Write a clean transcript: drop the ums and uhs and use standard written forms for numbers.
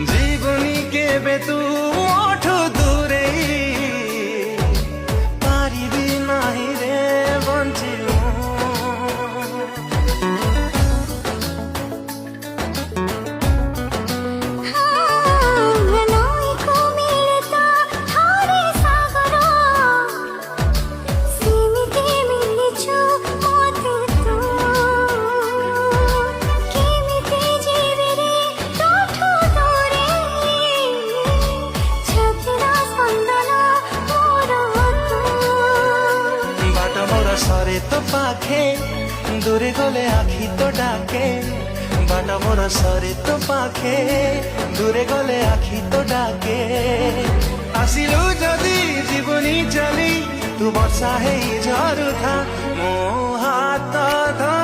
জীবনী কেবে তু ওঠু দূরে পারিবি নাহি রে বঞ্চি সরে তো পাখে দূরে গলে আখি তো ডাকে বাটা মোরা সরে তো পাখে দূরে গলে আখি তো ডাকে আসিলু যদি জীবনী চালি তু বর্ষা হেই ঝড় থা মো হাত ধর